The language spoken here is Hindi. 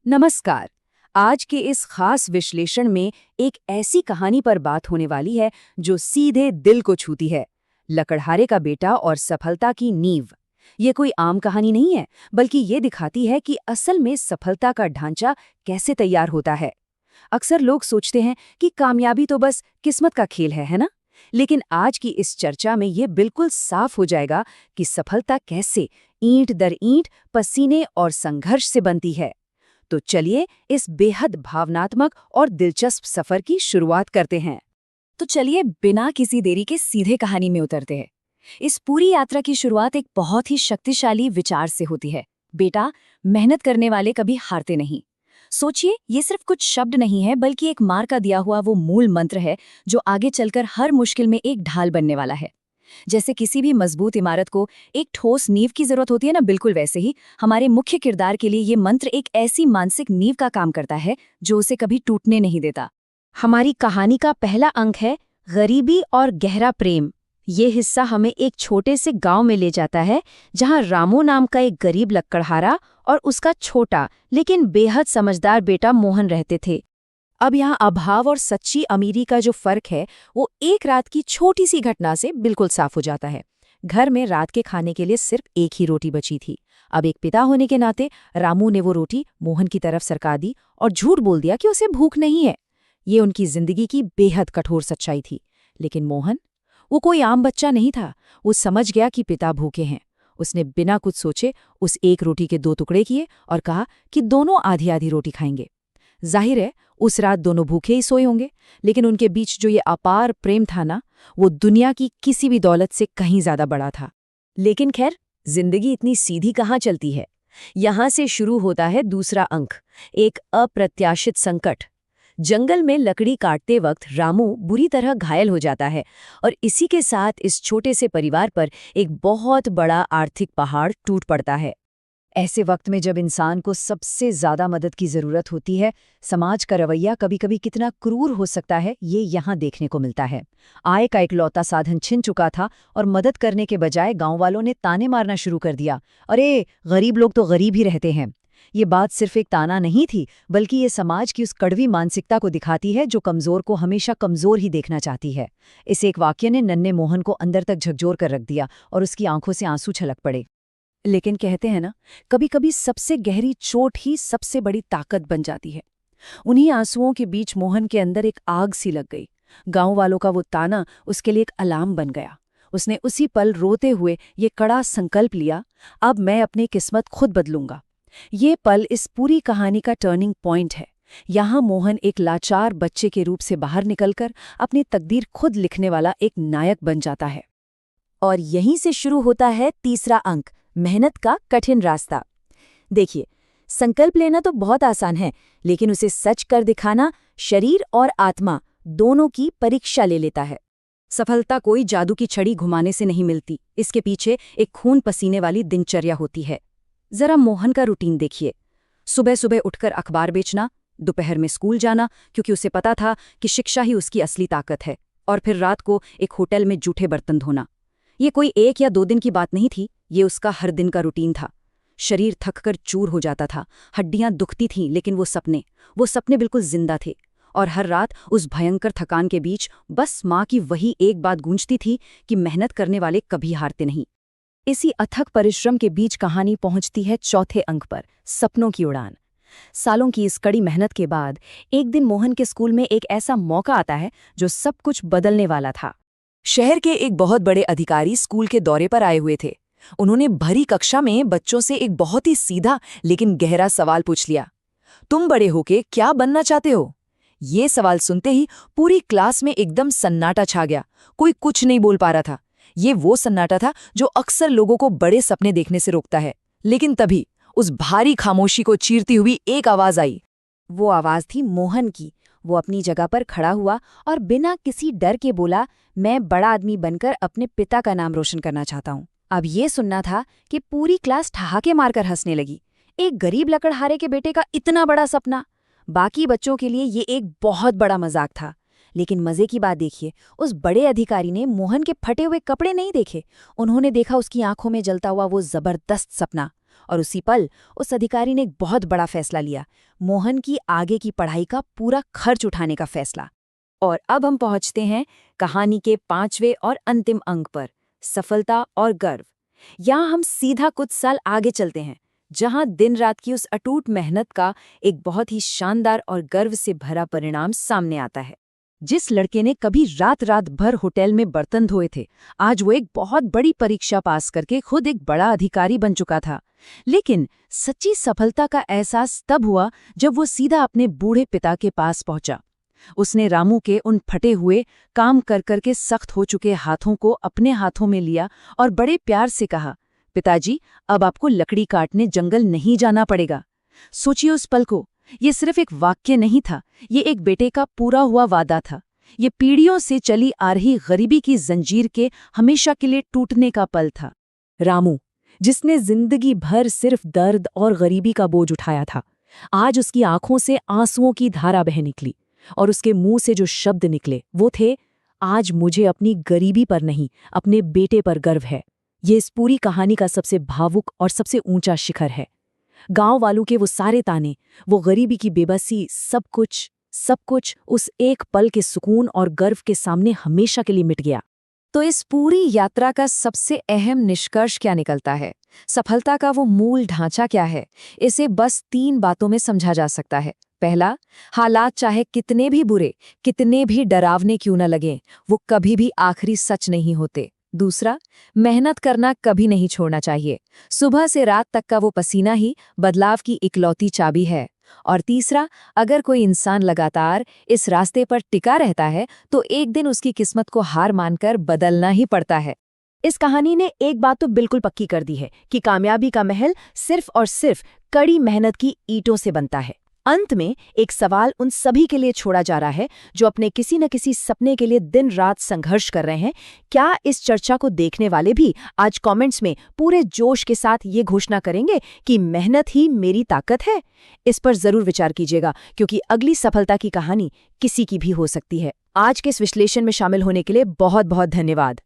नमस्कार। आज के इस खास विश्लेषण में एक ऐसी कहानी पर बात होने वाली है जो सीधे दिल को छूती है। लकड़हारे का बेटा और सफलता की नींव। ये कोई आम कहानी नहीं है, बल्कि ये दिखाती है कि असल में सफलता का ढांचा कैसे तैयार होता है। अक्सर लोग सोचते हैं कि कामयाबी तो बस किस्मत का खेल है ना? लेकिन आज की इस चर्चा में ये बिल्कुल साफ हो जाएगा कि सफलता कैसे ईंट दर ईंट, पसीने और संघर्ष से बनती है। तो चलिए इस बेहद भावनात्मक और दिलचस्प सफर की शुरुआत करते हैं। तो चलिए बिना किसी देरी के सीधे कहानी में उतरते हैं। इस पूरी यात्रा की शुरुआत एक बहुत ही शक्तिशाली विचार से होती है। बेटा, मेहनत करने वाले कभी हारते नहीं। सोचिए, ये सिर्फ कुछ शब्द नहीं है, बल्कि एक माँ का दिया हुआ वो मूल मंत्र है जो आगे चलकर हर मुश्किल में एक ढाल बनने वाला है। जैसे किसी भी मजबूत इमारत को एक ठोस नींव की जरूरत होती है ना, बिल्कुल वैसे ही हमारे मुख्य किरदार के लिए ये मंत्र एक ऐसी मानसिक नींव का काम करता है जो उसे कभी टूटने नहीं देता। हमारी कहानी का पहला अंक है गरीबी और गहरा प्रेम। ये हिस्सा हमें एक छोटे से गांव में ले जाता है जहां रामू नाम का एक गरीब लक्कड़हारा और उसका छोटा लेकिन बेहद समझदार बेटा मोहन रहते थे। अब यहाँ अभाव और सच्ची अमीरी का जो फर्क है वो एक रात की छोटी सी घटना से बिल्कुल साफ हो जाता है। घर में रात के खाने के लिए सिर्फ एक ही रोटी बची थी। अब एक पिता होने के नाते रामू ने वो रोटी मोहन की तरफ सरका दी और झूठ बोल दिया कि उसे भूख नहीं है। ये उनकी जिंदगी की बेहद कठोर सच्चाई थी। लेकिन मोहन, वो कोई आम बच्चा नहीं था। वो समझ गया कि पिता भूखे हैं। उसने बिना कुछ सोचे उस एक रोटी के 2 टुकड़े किए और कहा कि दोनों आधी आधी रोटी खाएंगे। जाहिर है उस रात दोनों भूखे ही सोए होंगे, लेकिन उनके बीच जो ये अपार प्रेम था ना, वो दुनिया की किसी भी दौलत से कहीं ज्यादा बड़ा था। लेकिन खैर, जिंदगी इतनी सीधी कहाँ चलती है। यहां से शुरू होता है दूसरा अंक, एक अप्रत्याशित संकट। जंगल में लकड़ी काटते वक्त रामू बुरी तरह घायल हो जाता है और इसी के साथ इस छोटे से परिवार पर एक बहुत बड़ा आर्थिक पहाड़ टूट पड़ता है। ऐसे वक्त में जब इंसान को सबसे ज्यादा मदद की जरूरत होती है, समाज का रवैया कभी कभी कितना क्रूर हो सकता है, ये यहाँ देखने को मिलता है। आय का इकलौता साधन छिन चुका था और मदद करने के बजाय गांव वालों ने ताने मारना शुरू कर दिया। अरे, गरीब लोग तो गरीब ही रहते हैं। ये बात सिर्फ एक ताना नहीं थी, बल्कि ये समाज की उस कड़वी मानसिकता को दिखाती है जो कमजोर को हमेशा कमजोर ही देखना चाहती है। इस एक वाक्य ने नन्हे मोहन को अंदर तक झकझोर कर रख दिया और उसकी आंखों से आंसू छलक पड़े। लेकिन कहते हैं ना, कभी कभी सबसे गहरी चोट ही सबसे बड़ी ताकत बन जाती है। उन्हीं आंसुओं के बीच मोहन के अंदर एक आग सी लग गई। गांव वालों का वो ताना उसके लिए एक अलार्म बन गया। उसने उसी पल रोते हुए ये कड़ा संकल्प लिया, अब मैं अपनी किस्मत खुद बदलूंगा। ये पल इस पूरी कहानी का टर्निंग पॉइंट है। यहाँ मोहन एक लाचार बच्चे के रूप से बाहर निकलकर अपनी तकदीर खुद लिखने वाला एक नायक बन जाता है। और यहीं से शुरू होता है तीसरा अंक, मेहनत का कठिन रास्ता। देखिए, संकल्प लेना तो बहुत आसान है, लेकिन उसे सच कर दिखाना शरीर और आत्मा दोनों की परीक्षा ले लेता है। सफलता कोई जादू की छड़ी घुमाने से नहीं मिलती। इसके पीछे एक खून पसीने वाली दिनचर्या होती है। जरा मोहन का रूटीन देखिए। सुबह सुबह उठकर अखबार बेचना, दोपहर में स्कूल जाना क्योंकि उसे पता था कि शिक्षा ही उसकी असली ताकत है, और फिर रात को एक होटल में जूठे बर्तन धोना। ये कोई 1 या 2 दिन की बात नहीं थी, ये उसका हर दिन का रूटीन था। शरीर थककर चूर हो जाता था, हड्डियां दुखती थीं, लेकिन वो सपने बिल्कुल जिंदा थे। और हर रात उस भयंकर थकान के बीच बस माँ की वही एक बात गूंजती थी कि मेहनत करने वाले कभी हारते नहीं। इसी अथक परिश्रम के बीच कहानी पहुंचती है चौथे अंक पर, सपनों की उड़ान। सालों की इस कड़ी मेहनत के बाद एक दिन मोहन के स्कूल में एक ऐसा मौका आता है जो सब कुछ बदलने वाला था। शहर के एक बहुत बड़े अधिकारी स्कूल के दौरे पर आए हुए थे। उन्होंने भरी कक्षा में बच्चों से एक बहुत ही सीधा लेकिन गहरा सवाल पूछ लिया, तुम बड़े होके क्या बनना चाहते हो? ये सवाल सुनते ही पूरी क्लास में एकदम सन्नाटा छा गया। कोई कुछ नहीं बोल पा रहा था। ये वो सन्नाटा था जो अक्सर लोगों को बड़े सपने देखने से रोकता है। लेकिन तभी उस भारी खामोशी को चीरती हुई एक आवाज आई। वो आवाज थी मोहन की। वो अपनी जगह पर खड़ा हुआ और बिना किसी डर के बोला, मैं बड़ा आदमी बनकर अपने पिता का नाम रोशन करना चाहता हूँ। अब ये सुनना था कि पूरी क्लास ठहाके मारकर हंसने लगी। एक गरीब लकड़हारे के बेटे का इतना बड़ा सपना। बाकी बच्चों के लिए ये एक बहुत बड़ा मजाक था। लेकिन मजे की बात देखिए, उस बड़े अधिकारी ने मोहन के फटे हुए कपड़े नहीं देखे। उन्होंने देखा उसकी आंखों में जलता हुआ वो जबरदस्त सपना। और उसी पल उस अधिकारी ने एक बहुत बड़ा फैसला लिया, मोहन की आगे की पढ़ाई का पूरा खर्च उठाने का फैसला। और अब हम पहुंचते हैं कहानी के 5वें और अंतिम अंक पर, सफलता और गर्व। यहाँ हम सीधा कुछ साल आगे चलते हैं, जहां दिन रात की उस अटूट मेहनत का एक बहुत ही शानदार और गर्व से भरा परिणाम सामने आता है। जिस लड़के ने कभी रात रात भर होटल में बर्तन धोए थे, आज वो एक बहुत बड़ी परीक्षा पास करके खुद एक बड़ा अधिकारी बन चुका था। लेकिन सच्ची सफलता का एहसास तब हुआ जब वो सीधा अपने बूढ़े पिता के पास पहुंचा। उसने रामू के उन फटे हुए, काम कर करके सख्त हो चुके हाथों को अपने हाथों में लिया और बड़े प्यार से कहा, पिताजी, अब आपको लकड़ी काटने जंगल नहीं जाना पड़ेगा। सोचिए उस पल को, ये सिर्फ एक वाक्य नहीं था, ये एक बेटे का पूरा हुआ वादा था। ये पीढ़ियों से चली आ रही गरीबी की जंजीर के हमेशा के लिए टूटने का पल था। रामू, जिसने जिंदगी भर सिर्फ दर्द और गरीबी का बोझ उठाया था, आज उसकी आंखों से आंसुओं की धारा बह निकली और उसके मुंह से जो शब्द निकले वो थे, आज मुझे अपनी गरीबी पर नहीं, अपने बेटे पर गर्व है। ये इस पूरी कहानी का सबसे भावुक और सबसे ऊंचा शिखर है। गांव वालों के वो सारे ताने, वो गरीबी की बेबसी, सब कुछ उस एक पल के सुकून और गर्व के सामने हमेशा के लिए मिट गया। तो इस पूरी यात्रा का सबसे अहम निष्कर्ष क्या निकलता है? सफलता का वो मूल ढांचा क्या है? इसे बस 3 बातों में समझा जा सकता है। पहला, हालात चाहे कितने भी बुरे, कितने भी डरावने क्यों न लगें, वो कभी भी आखिरी सच नहीं होते। दूसरा, मेहनत करना कभी नहीं छोड़ना चाहिए। सुबह से रात तक का वो पसीना ही बदलाव की इकलौती चाबी है। और तीसरा, अगर कोई इंसान लगातार इस रास्ते पर टिका रहता है तो एक दिन उसकी किस्मत को हार मानकर बदलना ही पड़ता है। इस कहानी ने एक बात तो बिल्कुल पक्की कर दी है कि कामयाबी का महल सिर्फ और सिर्फ कड़ी मेहनत की ईंटों से बनता है। अंत में एक सवाल उन सभी के लिए छोड़ा जा रहा है जो अपने किसी न किसी सपने के लिए दिन रात संघर्ष कर रहे हैं। क्या इस चर्चा को देखने वाले भी आज कमेंट्स में पूरे जोश के साथ ये घोषणा करेंगे कि मेहनत ही मेरी ताकत है? इस पर जरूर विचार कीजिएगा, क्योंकि अगली सफलता की कहानी किसी की भी हो सकती है। आज के इस विश्लेषण में शामिल होने के लिए बहुत बहुत धन्यवाद।